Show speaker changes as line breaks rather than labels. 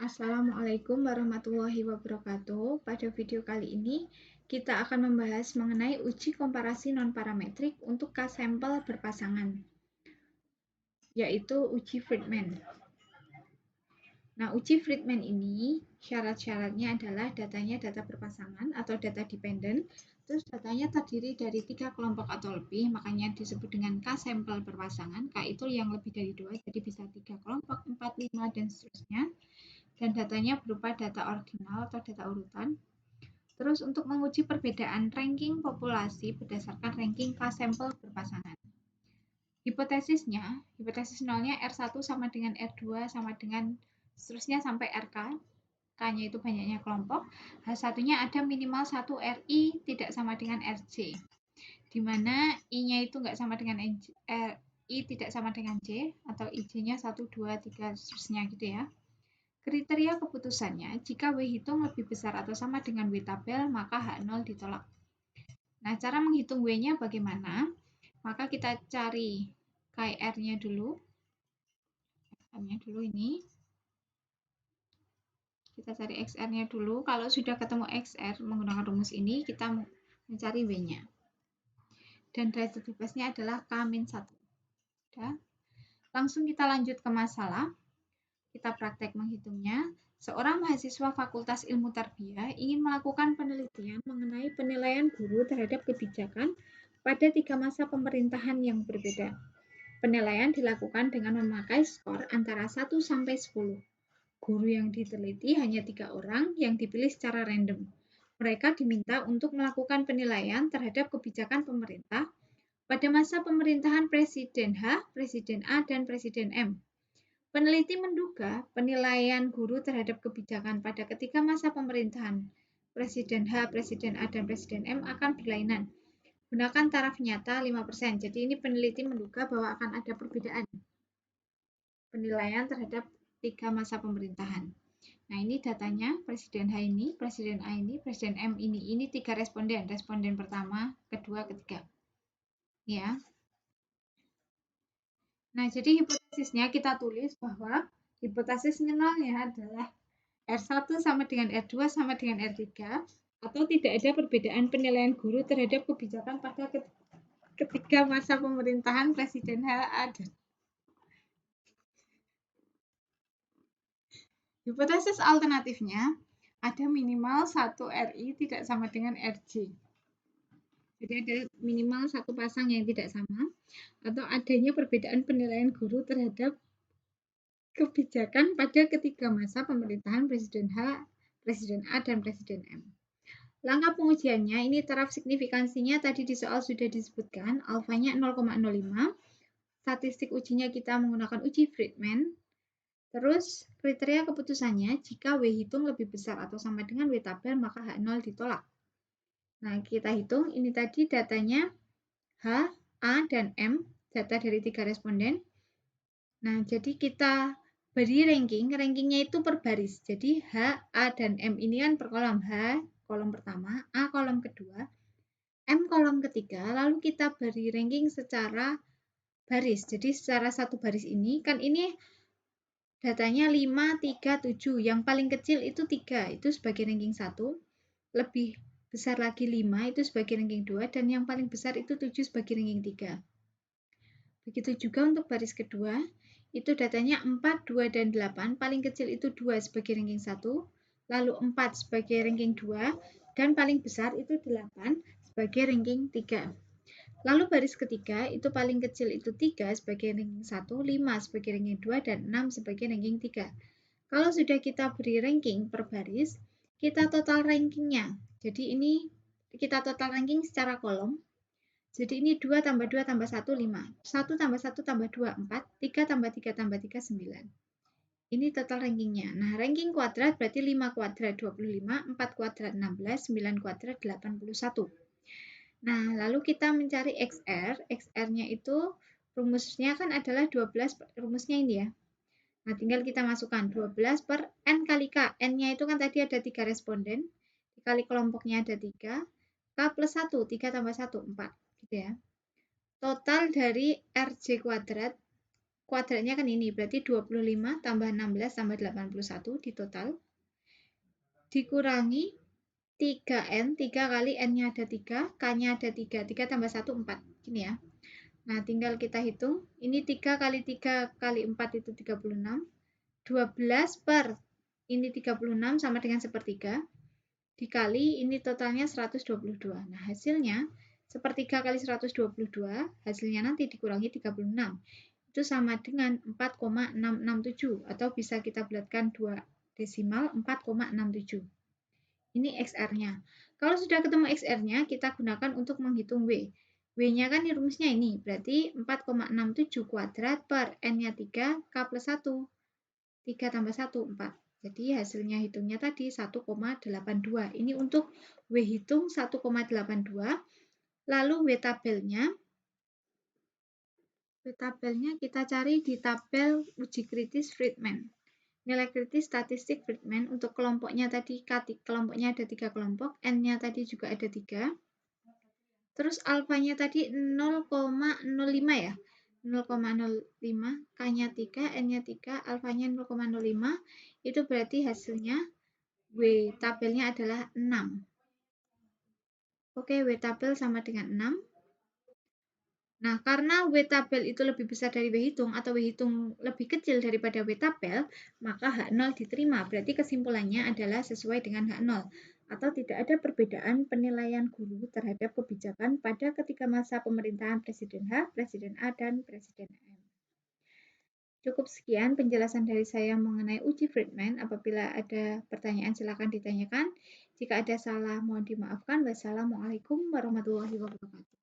Assalamualaikum warahmatullahi wabarakatuh. Pada video kali ini, kita akan membahas mengenai uji komparasi non-parametrik untuk K-sampel berpasangan, yaitu uji Friedman. Nah, uji Friedman ini syarat-syaratnya adalah datanya data berpasangan atau data dependen, terus datanya terdiri dari 3 kelompok atau lebih, makanya disebut dengan K-sampel berpasangan. K itu yang lebih dari 2, jadi bisa 3 kelompok, 4, 5, dan seterusnya. Dan datanya berupa data ordinal atau data urutan. Terus untuk menguji perbedaan ranking populasi berdasarkan ranking K-sampel berpasangan. Hipotesisnya, hipotesis nolnya R1 sama dengan R2 sama dengan seterusnya sampai RK. K-nya itu banyaknya kelompok. H1-nya ada minimal 1 RI tidak sama dengan RJ. Di mana I-nya itu nggak sama dengan I tidak sama dengan J, atau IJ-nya 1, 2, 3, seterusnya gitu ya. Kriteria keputusannya, jika W hitung lebih besar atau sama dengan W tabel, maka H0 ditolak. Nah, cara menghitung W-nya bagaimana? Maka kita cari KR-nya dulu. XR-nya dulu ini. Kita cari XR-nya dulu. Kalau sudah ketemu XR menggunakan rumus ini, kita mencari W-nya. Dan derajat bebasnya adalah K-1. Udah. Langsung kita lanjut ke masalah. Kita praktek menghitungnya. Seorang mahasiswa Fakultas Ilmu Tarbiyah ingin melakukan penelitian mengenai penilaian guru terhadap kebijakan pada 3 masa pemerintahan yang berbeda. Penilaian dilakukan dengan memakai skor antara 1 sampai 10. Guru yang diteliti hanya 3 orang yang dipilih secara random. Mereka diminta untuk melakukan penilaian terhadap kebijakan pemerintah pada masa pemerintahan Presiden H, Presiden A, dan Presiden M. Peneliti menduga penilaian guru terhadap kebijakan pada ketiga masa pemerintahan Presiden H, Presiden A, dan Presiden M akan berlainan. Gunakan taraf nyata 5%. Jadi ini peneliti menduga bahwa akan ada perbedaan penilaian terhadap 3 masa pemerintahan. Nah, ini datanya Presiden H ini, Presiden A ini, Presiden M ini. Ini 3 responden. Responden pertama, kedua, ketiga. Ya. Nah, jadi hipotesisnya kita tulis bahwa hipotesis nolnya adalah R1 sama dengan R2 sama dengan R3, atau tidak ada perbedaan penilaian guru terhadap kebijakan pada ketiga masa pemerintahan Presiden H. Hipotesis alternatifnya, ada minimal 1 RI tidak sama dengan RJ. Jadi ada minimal satu pasang yang tidak sama, atau adanya perbedaan penilaian guru terhadap kebijakan pada ketiga masa pemerintahan Presiden H, Presiden A, dan Presiden M. Langkah pengujiannya, ini taraf signifikansinya tadi di soal sudah disebutkan, alfanya 0,05. Statistik ujinya kita menggunakan uji Friedman. Terus kriteria keputusannya, jika W hitung lebih besar atau sama dengan W tabel, maka H0 ditolak. Nah, kita hitung, ini tadi datanya H, A, dan M, data dari 3 responden. Nah, jadi kita beri ranking, rankingnya itu per baris. Jadi H, A, dan M ini kan per kolom. H, kolom pertama, A, kolom kedua, M, kolom ketiga, lalu kita beri ranking secara baris. Jadi secara satu baris ini, kan ini datanya 5, 3, 7. Yang paling kecil itu 3, itu sebagai ranking 1. Lebih besar lagi 5, itu sebagai ranking 2. Dan yang paling besar itu 7 sebagai ranking 3. Begitu juga untuk baris kedua, itu datanya 4, 2, dan 8. Paling kecil itu 2 sebagai ranking 1. Lalu 4 sebagai ranking 2. Dan paling besar itu 8 sebagai ranking 3. Lalu baris ketiga, itu paling kecil itu 3 sebagai ranking 1, 5 sebagai ranking 2, dan 6 sebagai ranking 3. Kalau sudah kita beri ranking per baris, kita total rankingnya. Jadi ini kita total ranking secara kolom. Jadi ini 2 tambah 2 tambah 1, 5. 1 tambah 1 tambah 2, 4. 3 tambah 3 tambah 3, 9. Ini total rankingnya. Nah, ranking kuadrat berarti 5 kuadrat 25, 4 kuadrat 16, 9 kuadrat 81. Nah, lalu kita mencari XR. XR-nya itu rumusnya kan adalah 12, rumusnya ini ya. Nah, tinggal kita masukkan 12 per N kali K. N-nya itu kan tadi ada 3 responden. Dikali kelompoknya ada 3. K plus 1, 3 tambah 1, 4. Gitu ya. Total dari RJ kuadrat kuadratnya kan ini, berarti 25 tambah 16 tambah 81 di total. Dikurangi 3N, 3 kali N-nya ada 3, K-nya ada 3, 3 tambah 1, 4. Gini ya. Nah, tinggal kita hitung. Ini 3 kali 3 kali 4 itu 36. 12 per ini 36 sama dengan sepertiga. Dikali ini totalnya 122. Nah, hasilnya sepertiga kali 122, hasilnya nanti dikurangi 36. Itu sama dengan 4,667 atau bisa kita bulatkan 2 desimal 4,67. Ini XR-nya. Kalau sudah ketemu XR-nya, kita gunakan untuk menghitung W. W-nya kan rumusnya ini, berarti 4,67 kuadrat per N-nya 3, K plus 1. 3 tambah 1, 4. Jadi hasilnya hitungnya tadi 1,82. Ini untuk W hitung 1,82. Lalu W tabelnya kita cari di tabel uji kritis Friedman. Nilai kritis statistik Friedman untuk kelompoknya tadi, kelompoknya ada 3 kelompok, N-nya tadi juga ada 3. Terus alfanya tadi 0,05 ya. 0,05, K-nya 3, N-nya 3, alfanya 0,05. Itu berarti hasilnya W tabelnya adalah 6. Oke, W tabel sama dengan 6. Nah, karena W tabel itu lebih besar dari W hitung atau W hitung lebih kecil daripada W tabel, maka H0 diterima. Berarti kesimpulannya adalah sesuai dengan H0 atau tidak ada perbedaan penilaian guru terhadap kebijakan pada ketika masa pemerintahan Presiden H, Presiden A, dan Presiden M. Cukup sekian penjelasan dari saya mengenai uji Friedman. Apabila ada pertanyaan silakan ditanyakan. Jika ada salah mohon dimaafkan. Wassalamualaikum warahmatullahi wabarakatuh.